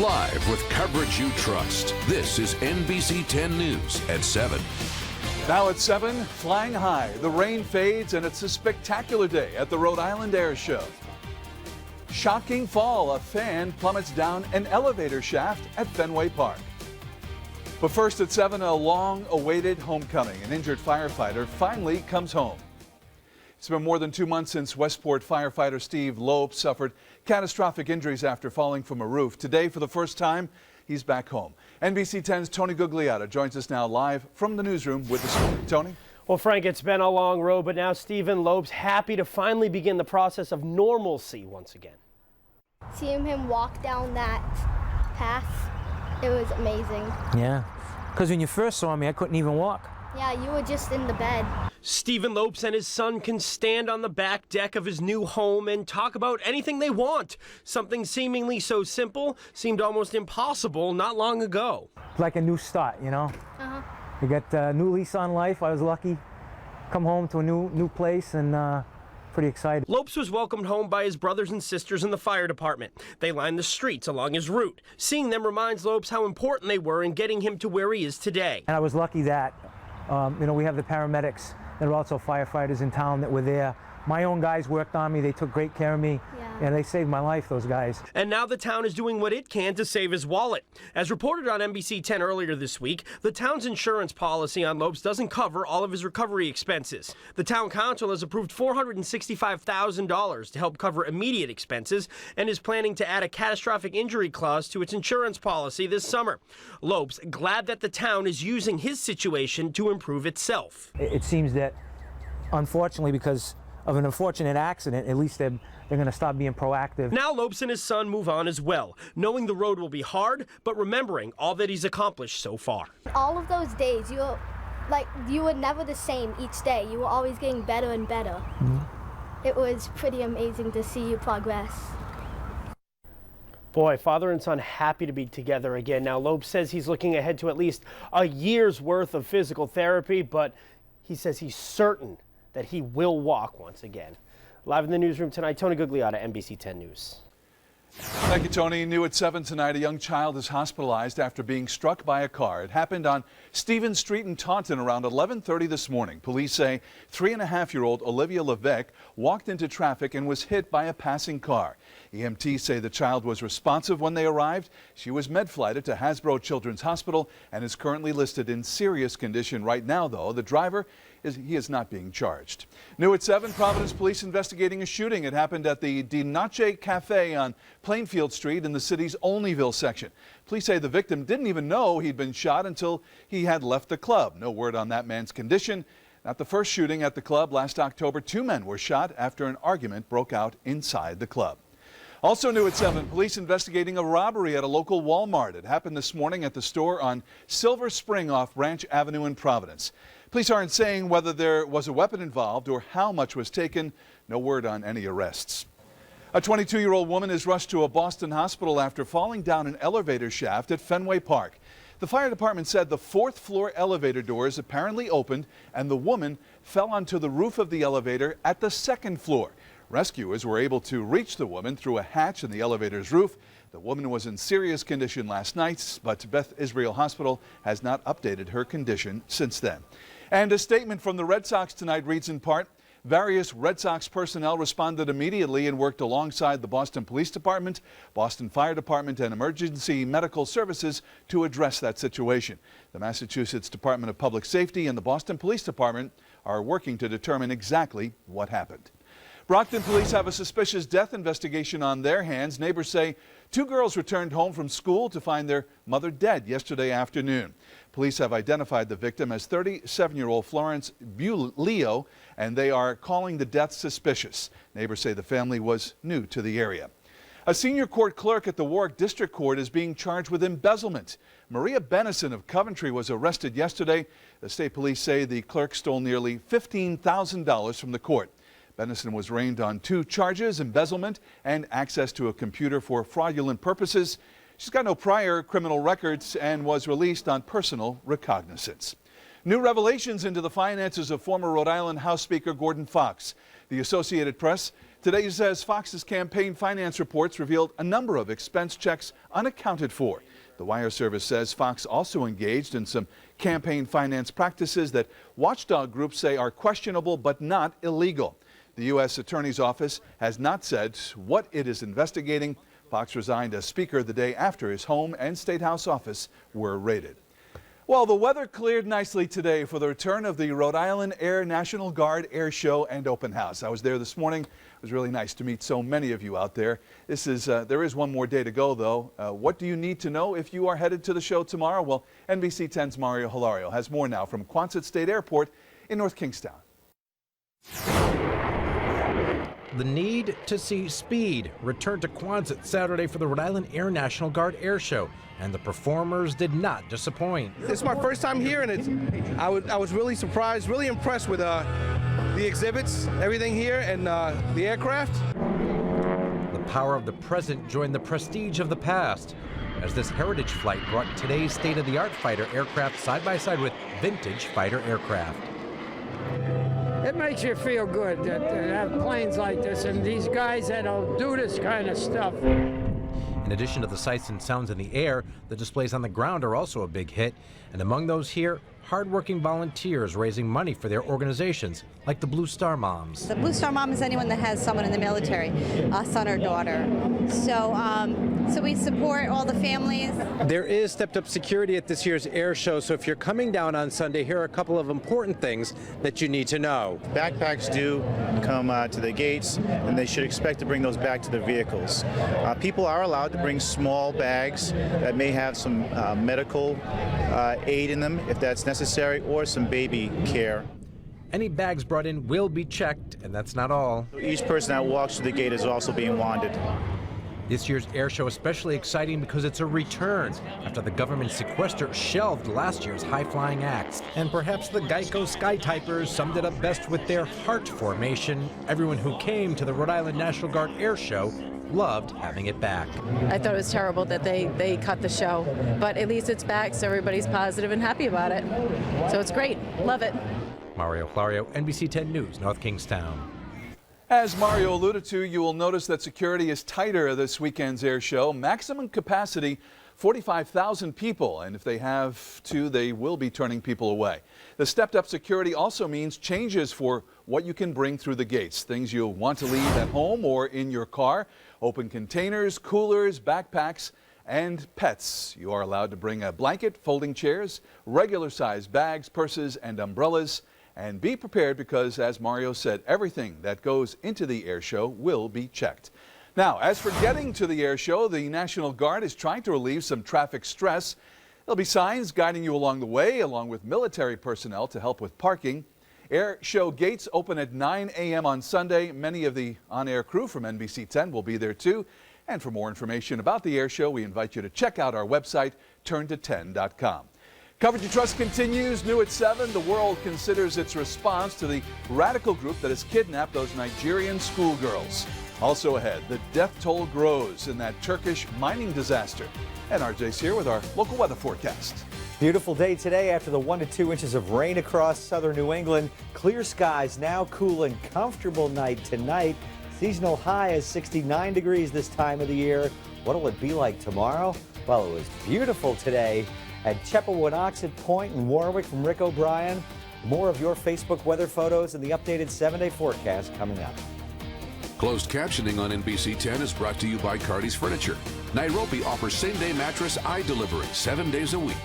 Live with coverage you trust. This is NBC 10 News at 7. Now at 7, flying high. The rain fades and it's a spectacular day at the Rhode Island Air Show. Shocking fall. A fan plummets down an elevator shaft at Fenway Park. But first at 7, a long-awaited homecoming. An injured firefighter finally comes home. It's been more than 2 months since Westport firefighter Steve Lopes suffered catastrophic injuries after falling from a roof. Today, for the first time, he's back home. NBC 10's Tony Gugliotta joins us now live from the newsroom with the story. Tony? Well, Frank, it's been a long road, but now Stephen Lopes happy to finally begin the process of normalcy once again. Seeing him walk down that path, it was amazing. Yeah, because when you first saw me, I couldn't even walk. Yeah, you were just in the bed. Stephen Lopes and his son can stand on the back deck of his new home and talk about anything they want. Something seemingly so simple seemed almost impossible not long ago. It's like a new start, you know? You get a new lease on life. I was lucky. Come home to a new place and pretty excited. Lopes was welcomed home by his brothers and sisters in the fire department. They lined the streets along his route. Seeing them reminds Lopes how important they were in getting him to where he is today. And I was lucky that, we have the paramedics that are also firefighters in town that were there. My own guys worked on me. They took great care of me. And they saved my life, those guys. And now the town is doing what it can to save his wallet. As reported on NBC 10 earlier this week, the town's insurance policy on Lopes doesn't cover all of his recovery expenses. The town council has approved $465,000 to help cover immediate expenses and is planning to add a catastrophic injury clause to its insurance policy this summer. Lopes glad that the town is using his situation to improve itself. It seems that, unfortunately, because of an unfortunate accident, at least they're going to stop being proactive. Now Lopes and his son move on as well, knowing the road will be hard, but remembering all that he's accomplished so far. All of those days, you were never the same each day. You were always getting better and better. It was pretty amazing to see you progress. Boy, father and son happy to be together again. Now Lopes says he's looking ahead to at least a year's worth of physical therapy, but he says he's certain that he will walk once again. Live in the newsroom tonight, Tony Gugliotta, NBC 10 News. Thank you, Tony. New at 7 tonight, a young child is hospitalized after being struck by a car. It happened on Stevens Street in Taunton around 11:30 this morning. Police say 3.5-year-old Olivia Levesque walked into traffic and was hit by a passing car. EMTs say the child was responsive when they arrived. She was med-flighted to Hasbro Children's Hospital and is currently listed in serious condition. Right now, though, the driver is not being charged. New at 7, Providence police investigating a shooting. It happened at the Di Noche Cafe on Plainfield Street in the city's Olneyville section. Police say the victim didn't even know he'd been shot until he had left the club. No word on that man's condition. At the first shooting at the club last October, 2 men were shot after an argument broke out inside the club. Also new at 7, police investigating a robbery at a local Walmart. It happened this morning at the store on Silver Spring off Branch Avenue in Providence. Police aren't saying whether there was a weapon involved or how much was taken. No word on any arrests. A 22-year-old woman is rushed to a Boston hospital after falling down an elevator shaft at Fenway Park. The fire department said the 4th floor elevator doors apparently opened and the woman fell onto the roof of the elevator at the 2nd floor. Rescuers were able to reach the woman through a hatch in the elevator's roof. The woman was in serious condition last night, but Beth Israel Hospital has not updated her condition since then. And a statement from the Red Sox tonight reads in part, various Red Sox personnel responded immediately and worked alongside the Boston Police Department, Boston Fire Department, and Emergency Medical Services to address that situation. The Massachusetts Department of Public Safety and the Boston Police Department are working to determine exactly what happened. Brockton police have a suspicious death investigation on their hands. Neighbors say 2 girls returned home from school to find their mother dead yesterday afternoon. Police have identified the victim as 37-year-old Florence Bulio, and they are calling the death suspicious. Neighbors say the family was new to the area. A senior court clerk at the Warwick District Court is being charged with embezzlement. Maria Bennison of Coventry was arrested yesterday. The state police say the clerk stole nearly $15,000 from the court. Bennison was arraigned on 2 charges, embezzlement and access to a computer for fraudulent purposes. She's got no prior criminal records and was released on personal recognizance. New revelations into the finances of former Rhode Island House Speaker Gordon Fox. The Associated Press Today says Fox's campaign finance reports revealed a number of expense checks unaccounted for. The wire service says Fox also engaged in some campaign finance practices that watchdog groups say are questionable but not illegal. The U.S. Attorney's Office has not said what it is investigating. Fox resigned as Speaker the day after his home and State House office were raided. Well, the weather cleared nicely today for the return of the Rhode Island Air National Guard Air Show and Open House. I was there this morning. It was really nice to meet so many of you out there. There is one more day to go, though. What do you need to know if you are headed to the show tomorrow? Well, NBC 10's Mario Hilario has more now from Quonset State Airport in North Kingstown. The need to see speed returned to Quonset Saturday for the Rhode Island Air National Guard Air Show, and the performers did not disappoint. It's my first time here, and I was really surprised, really impressed with the exhibits, everything here, and the aircraft. The power of the present joined the prestige of the past, as this heritage flight brought today's state-of-the-art fighter aircraft side by side with vintage fighter aircraft. It makes you feel good to have planes like this and these guys that'll do this kind of stuff. In addition to the sights and sounds in the air, the displays on the ground are also a big hit. And among those here, hardworking volunteers raising money for their organizations, like the Blue Star Moms. The Blue Star Mom is anyone that has someone in the military, a son or daughter. So we support all the families. There is stepped-up security at this year's air show, so if you're coming down on Sunday, here are a couple of important things that you need to know. Backpacks do come to the gates, and they should expect to bring those back to their vehicles. People are allowed to bring small bags that may have some medical aid in them, if that's necessary, or some baby care. Any bags brought in will be checked, and that's not all. Each person that walks through the gate is also being wanded. This year's air show is especially exciting because it's a return after the government sequester shelved last year's high-flying acts. And perhaps the Geico Skytypers summed it up best with their heart formation. Everyone who came to the Rhode Island National Guard Air Show loved having it back. I thought it was terrible that they cut the show, but at least it's back, so everybody's positive and happy about it. So it's great. Love it. Mario Hilario, NBC 10 News, North Kingstown. As Mario alluded to, you will notice that security is tighter this weekend's air show. Maximum capacity, 45,000 people, and if they have to, they will be turning people away. The stepped-up security also means changes for what you can bring through the gates, things you'll want to leave at home or in your car, open containers, coolers, backpacks, and pets. You are allowed to bring a blanket, folding chairs, regular-sized bags, purses, and umbrellas. And be prepared because, as Mario said, everything that goes into the air show will be checked. Now, as for getting to the air show, the National Guard is trying to relieve some traffic stress. There'll be signs guiding you along the way, along with military personnel to help with parking. Air show gates open at 9 a.m. on Sunday. Many of the on-air crew from NBC 10 will be there too. And for more information about the air show, we invite you to check out our website, turnto10.com. Coverage You Trust continues. New at 7, the world considers its response to the radical group that has kidnapped those Nigerian schoolgirls. Also ahead, the death toll grows in that Turkish mining disaster. And RJ's here with our local weather forecast. Beautiful day today after the 1 to 2 inches of rain across southern New England. Clear skies now, cool and comfortable night tonight. Seasonal high is 69 degrees this time of the year. What will it be like tomorrow? Well, it was beautiful today at Cheppewayoksett Point in Warwick from Rick O'Brien. More of your Facebook weather photos and the updated 7-day forecast coming up. Closed captioning on NBC 10 is brought to you by Cardi's Furniture. Nairobi offers same-day mattress eye delivery 7 days a week.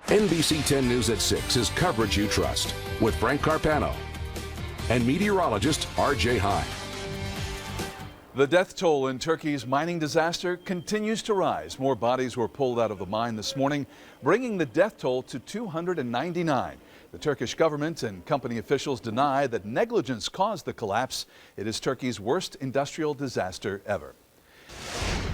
NBC 10 News at 6 is coverage you trust with Frank Carpano and meteorologist R.J. High. The death toll in Turkey's mining disaster continues to rise. More bodies were pulled out of the mine this morning, bringing the death toll to 299. The Turkish government and company officials deny that negligence caused the collapse. It is Turkey's worst industrial disaster ever.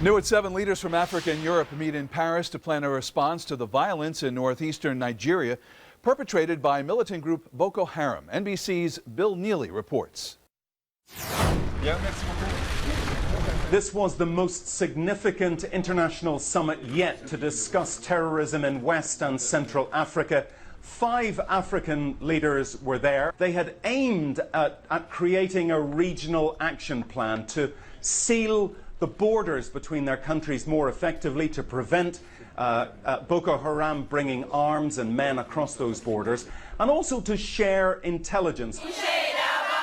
New at 7, leaders from Africa and Europe meet in Paris to plan a response to the violence in northeastern Nigeria perpetrated by militant group Boko Haram. NBC's Bill Neely reports. This was the most significant international summit yet to discuss terrorism in West and Central Africa. 5 African leaders were there. They had aimed at creating a regional action plan to seal the borders between their countries more effectively, to prevent Boko Haram bringing arms and men across those borders, and also to share intelligence.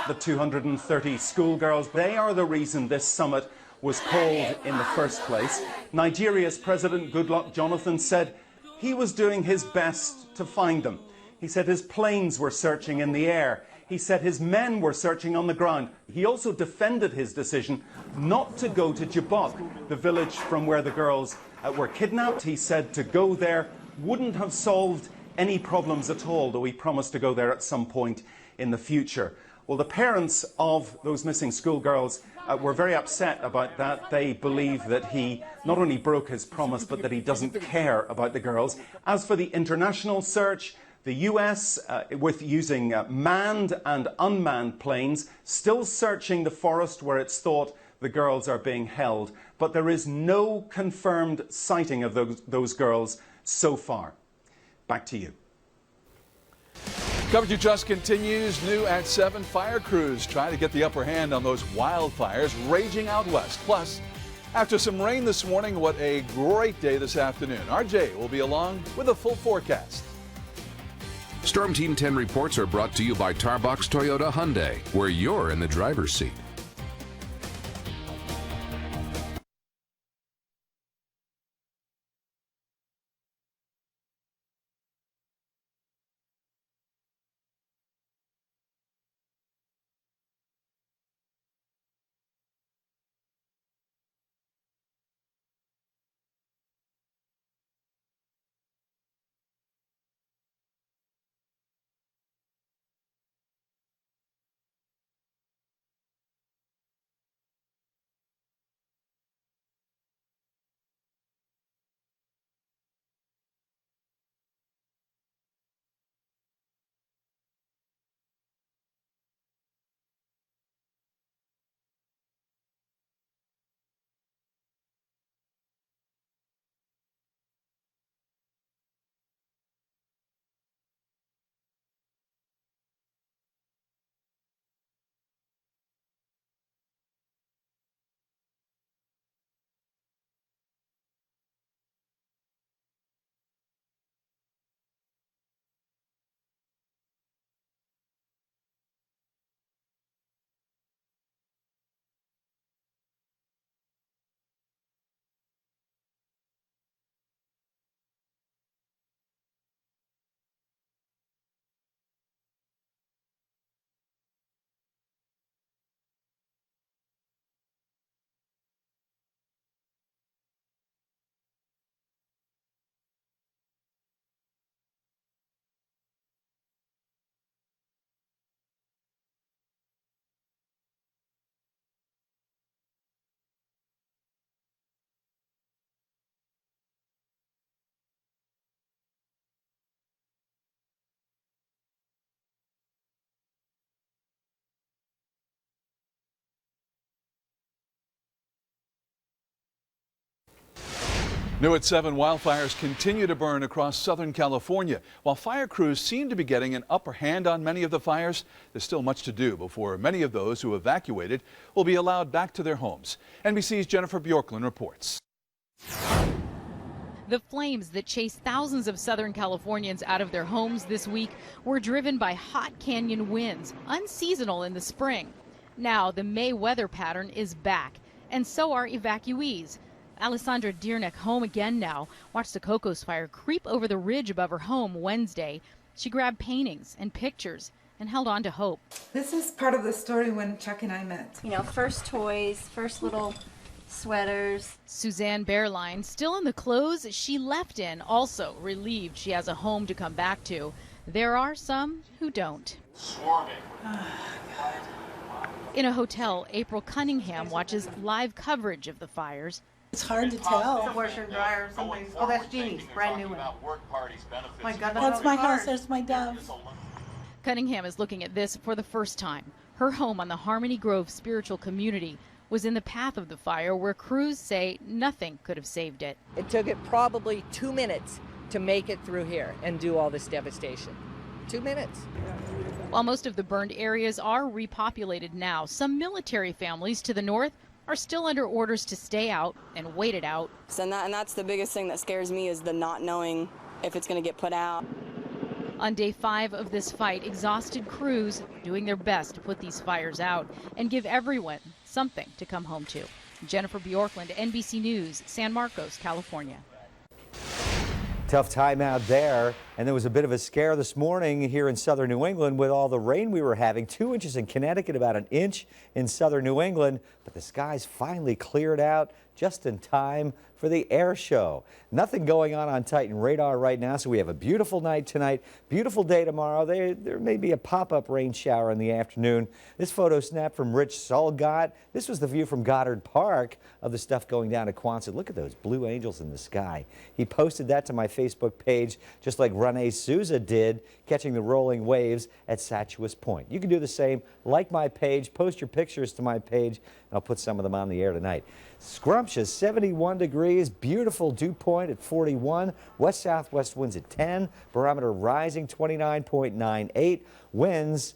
The 230 schoolgirls, they are the reason this summit was called in the first place. Nigeria's President Goodluck Jonathan said he was doing his best to find them. He said his planes were searching in the air. He said his men were searching on the ground. He also defended his decision not to go to Chibok, the village from where the girls were kidnapped. He said to go there wouldn't have solved any problems at all, though he promised to go there at some point in the future. Well, the parents of those missing schoolgirls were very upset about that. They believe that he not only broke his promise, but that he doesn't care about the girls. As for the international search, the US, with using manned and unmanned planes, still searching the forest where it's thought the girls are being held. But there is no confirmed sighting of those girls so far. Back to you. Coverage You Trust continues. New at 7, fire crews try to get the upper hand on those wildfires raging out west. Plus, after some rain this morning, what a great day this afternoon. RJ will be along with a full forecast. Storm Team 10 reports are brought to you by Tarbox Toyota Hyundai, where you're in the driver's seat. New at 7, wildfires continue to burn across Southern California. While fire crews seem to be getting an upper hand on many of the fires, there's still much to do before many of those who evacuated will be allowed back to their homes. NBC's Jennifer Bjorklund reports. The flames that chased thousands of Southern Californians out of their homes this week were driven by hot canyon winds, unseasonal in the spring. Now the May weather pattern is back, and so are evacuees. Alessandra Dearneck home again now. Watched the Cocos fire creep over the ridge above her home Wednesday. She grabbed paintings and pictures and held on to hope. This is part of the story when Chuck and I met. You know, first toys, first little sweaters. Suzanne Bearline, still in the clothes she left in, also relieved she has a home to come back to. There are some who don't. Swarming. In a hotel, April Cunningham watches live coverage of the fires. It's hard to tell. It's a washer and dryer or something. Oh, that's Jeannie's, brand new one. My God, That's my house, there's my dove. Cunningham is looking at this for the first time. Her home on the Harmony Grove Spiritual Community was in the path of the fire where crews say nothing could have saved it. It took it probably 2 minutes to make it through here and do all this devastation. 2 minutes. While most of the burned areas are repopulated now, some military families to the north are still under orders to stay out and wait it out. And that's the biggest thing that scares me, is the not knowing if it's going to get put out. On day 5 of this fight, exhausted crews doing their best to put these fires out and give everyone something to come home to. Jennifer Bjorklund, NBC News, San Marcos, California. Tough time out there, and there was a bit of a scare this morning here in southern New England with all the rain we were having. 2 inches in Connecticut, about an inch in southern New England, but the skies finally cleared out just in time for the air show. Nothing going on Titan radar right now, so we have a beautiful night tonight, beautiful day tomorrow. There may be a pop-up rain shower in the afternoon. This photo snapped from Rich Solgott. This was the view from Goddard Park of the stuff going down to Quonset. Look at those blue angels in the sky. He posted that to my Facebook page, just like Rene Souza did, catching the rolling waves at Satuous Point. You can do the same. Like my page, post your pictures to my page, and I'll put some of them on the air tonight. Scrumptious, 71 degrees, beautiful dew point at 41, west-southwest winds at 10, barometer rising 29.98, winds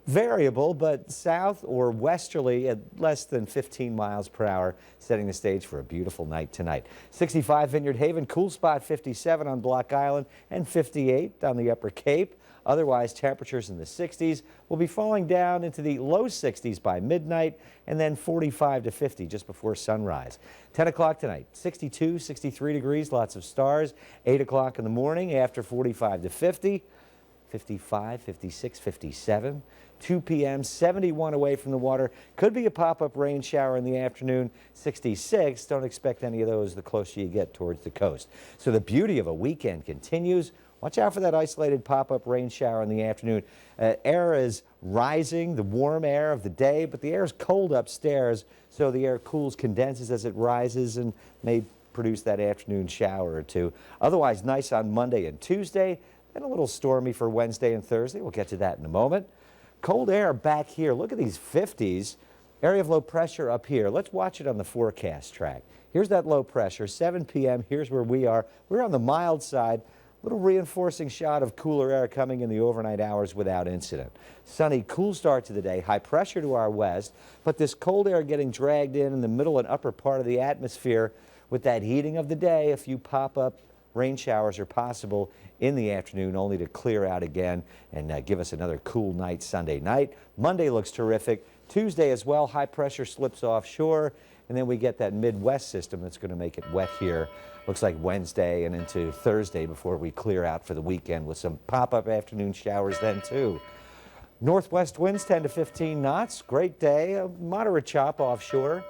variable but south or westerly at less than 15 miles per hour, setting the stage for a beautiful night tonight. 65 Vineyard Haven, cool spot 57 on Block Island and 58 on the Upper Cape. Otherwise, temperatures in the 60s will be falling down into the low 60s by midnight and then 45 to 50 just before sunrise. 10 o'clock tonight, 62, 63 degrees, lots of stars. 8 o'clock in the morning after 45 to 50, 55, 56, 57. 2 p.m., 71 away from the water. Could be a pop-up rain shower in the afternoon, 66. Don't expect any of those the closer you get towards the coast. So the beauty of a weekend continues. Watch out for that isolated pop-up rain shower in the afternoon. Air is rising, the warm air of the day, but the air is cold upstairs, so the air cools, condenses as it rises, and may produce that afternoon shower or two. Otherwise, nice on Monday and Tuesday, and a little stormy for Wednesday and Thursday. We'll get to that in a moment. Cold air back here. Look at these 50s. Area of low pressure up here. Let's watch it on the forecast track. Here's that low pressure, 7 p.m. Here's where we are. We're on the mild side. Little reinforcing shot of cooler air coming in the overnight hours without incident. Sunny, cool start to the day. High pressure to our west, but this cold air getting dragged in the middle and upper part of the atmosphere with that heating of the day. A few pop-up rain showers are possible in the afternoon, only to clear out again and give us another cool night Sunday night. Monday looks terrific. Tuesday as well. High pressure slips offshore, and then we get that Midwest system that's going to make it wet here. Looks like Wednesday and into Thursday before we clear out for the weekend with some pop-up afternoon showers then too. Northwest winds 10 to 15 knots. Great day. A moderate chop offshore.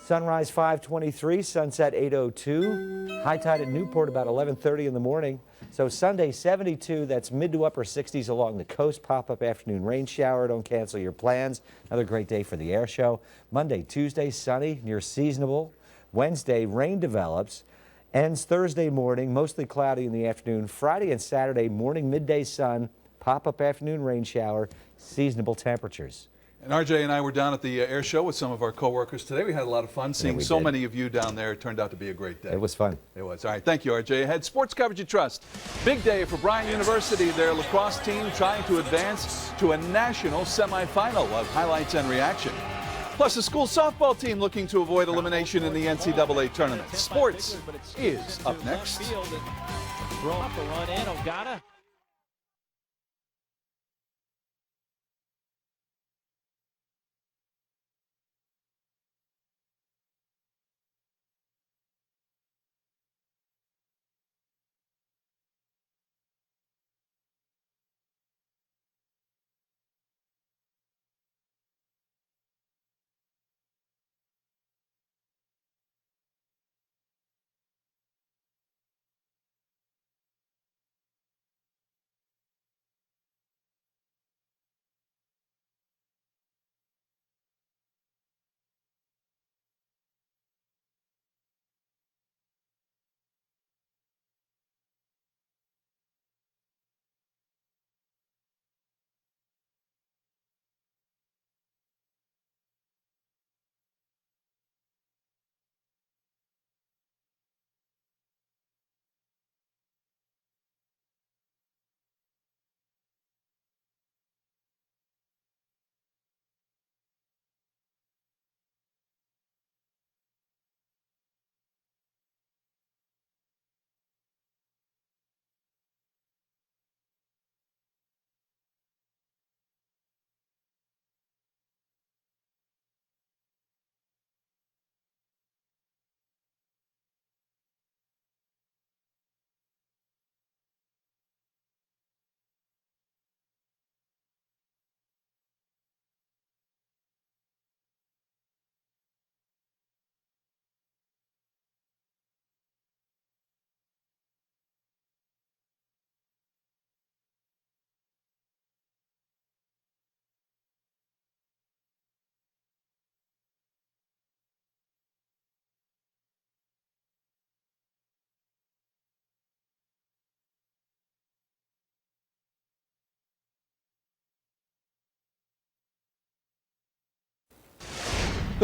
Sunrise 5:23, sunset 8:02. High tide at Newport about 11:30 in the morning. So Sunday 72, that's mid to upper 60s along the coast. Pop-up afternoon rain shower. Don't cancel your plans. Another great day for the air show. Monday, Tuesday, sunny, near seasonable. Wednesday, rain develops. Ends Thursday morning, mostly cloudy in the afternoon. Friday and Saturday morning, midday sun, pop-up afternoon rain shower, seasonable temperatures. And RJ and I were down at the air show with some of our co-workers today. We had a lot of fun seeing so many of you down there. It turned out to be a great day. It was fun. It was. All right. Thank you, RJ. Ahead, sports coverage you trust. Big day for Bryant University. Their lacrosse team trying to advance to a national semifinal. Of highlights and reaction. Plus, the school softball team looking to avoid elimination in the NCAA tournament. Sports is up next. Throw up a run in. Ogata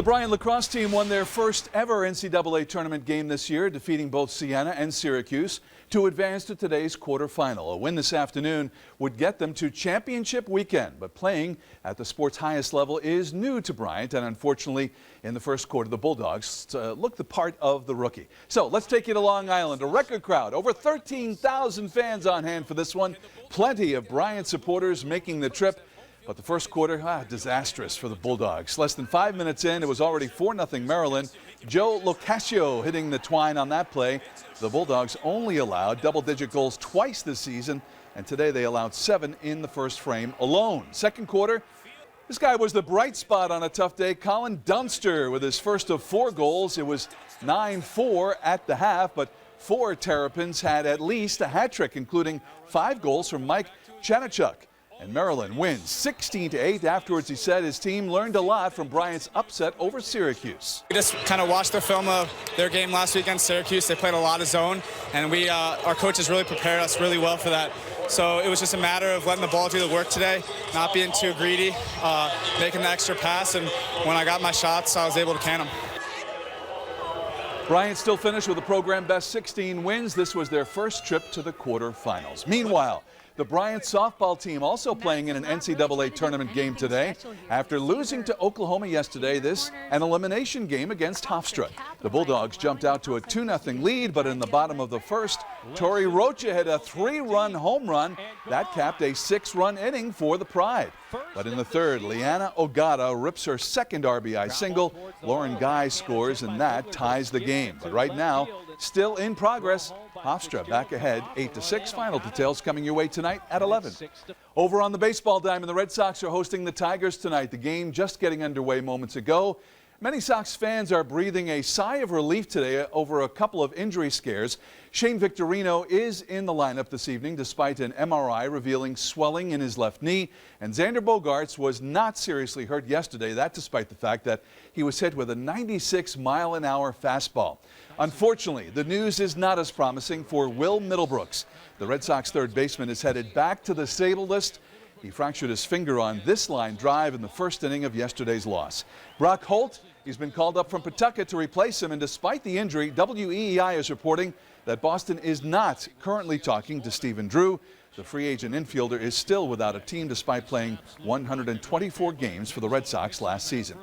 The Bryant lacrosse team won their first ever NCAA tournament game this year, defeating both Siena and Syracuse to advance to today's quarterfinal. A win this afternoon would get them to championship weekend, but playing at the sport's highest level is new to Bryant, and unfortunately, in the first quarter, the Bulldogs looked the part of the rookie. So let's take you to Long Island. A record crowd, over 13,000 fans on hand for this one. Plenty of Bryant supporters making the trip. But the first quarter, disastrous for the Bulldogs. Less than 5 minutes in, it was already 4-0 Maryland. Joe Locascio hitting the twine on that play. The Bulldogs only allowed double-digit goals twice this season, and today they allowed 7 in the first frame alone. Second quarter, this guy was the bright spot on a tough day. Colin Dunster with his first of 4 goals. It was 9-4 at the half, but 4 Terrapins had at least a hat trick, including 5 goals from Mike Chanachuk. And Maryland wins 16-8. Afterwards, he said his team learned a lot from Bryant's upset over Syracuse. We just kind of watched the film of their game last week against Syracuse. They played a lot of zone, and our coaches really prepared us really well for that. So it was just a matter of letting the ball do the work today, not being too greedy, making the extra pass, and when I got my shots, I was able to can them. Bryant still finished with a program best 16 wins. This was their first trip to the quarterfinals. Meanwhile, the Bryant softball team also playing in an NCAA tournament game today. After losing to Oklahoma yesterday, this an elimination game against Hofstra. The Bulldogs jumped out to a 2-0 lead, but in the bottom of the first, Tori Rocha hit a 3-run home run. That capped a 6-run inning for the Pride. But in the third, Liana Ogata rips her second RBI single. Lauren Guy scores, and that ties the game. But right now, still in progress. Hofstra back ahead 8-6. Final details coming your way tonight at 11. Over on the baseball diamond, the Red Sox are hosting the Tigers tonight. The game just getting underway moments ago. Many Sox fans are breathing a sigh of relief today over a couple of injury scares. Shane Victorino is in the lineup this evening despite an MRI revealing swelling in his left knee. And Xander Bogaerts was not seriously hurt yesterday, that despite the fact that he was hit with a 96-mile-an-hour fastball. Unfortunately, the news is not as promising for Will Middlebrooks. The Red Sox third baseman is headed back to the disabled list. He fractured his finger on this line drive in the first inning of yesterday's loss. Brock Holt, he's been called up from Pawtucket to replace him, and despite the injury, WEEI is reporting that Boston is not currently talking to Stephen Drew. The free agent infielder is still without a team despite playing 124 games for the Red Sox last season.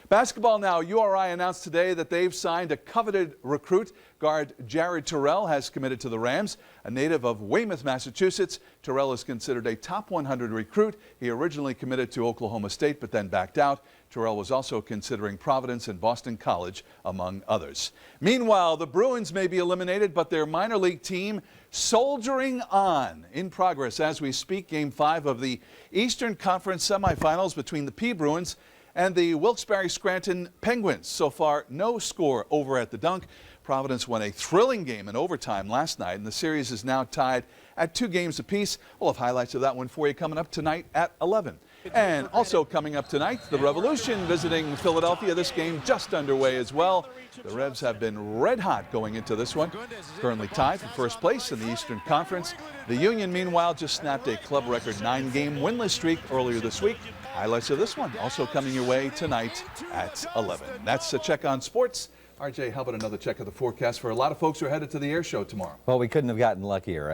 Basketball now. URI announced today that they've signed a coveted recruit. Guard Jared Terrell has committed to the Rams. A native of Weymouth, Massachusetts, Terrell is considered a top 100 recruit. He originally committed to Oklahoma State but then backed out. Terrell was also considering Providence and Boston College, among others. Meanwhile, the Bruins may be eliminated, but their minor league team soldiering on. In progress as we speak, Game 5 of the Eastern Conference semifinals between the P Bruins and the Wilkes-Barre-Scranton Penguins. So far, no score over at the Dunk. Providence won a thrilling game in overtime last night, and the series is now tied at 2 games apiece. We'll have highlights of that one for you coming up tonight at 11. And also coming up tonight, the Revolution visiting Philadelphia. This game just underway as well. The Revs have been red hot going into this one. Currently tied for first place in the Eastern Conference. The Union, meanwhile, just snapped a club record 9-game winless streak earlier this week. Highlights of this one also coming your way tonight at 11. That's a check on sports. RJ, how about another check of the forecast for a lot of folks who are headed to the air show tomorrow? Well, we couldn't have gotten luckier.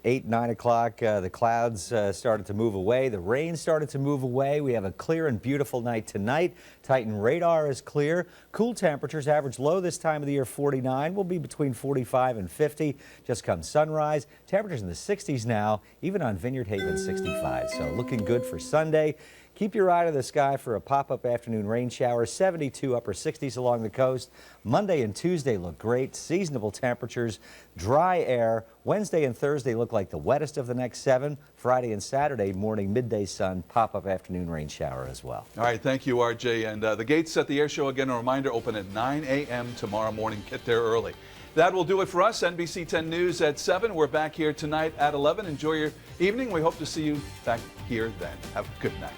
8, 9 o'clock, the clouds started to move away. The rain started to move away. We have a clear and beautiful night tonight. Titan radar is clear. Cool temperatures, average low this time of the year 49. Will be between 45 and 50. Just come sunrise. Temperatures in the 60s now, even on Vineyard Haven 65. So looking good for Sunday. Keep your eye to the sky for a pop-up afternoon rain shower. 72 upper 60s along the coast. Monday and Tuesday look great. Seasonable temperatures, dry air. Wednesday and Thursday look like the wettest of the next 7. Friday and Saturday, morning, midday sun, pop-up afternoon rain shower as well. All right, thank you, RJ. And the gates at the air show, again, a reminder, open at 9 a.m. tomorrow morning. Get there early. That will do it for us. NBC 10 News at 7. We're back here tonight at 11. Enjoy your evening. We hope to see you back here then. Have a good night.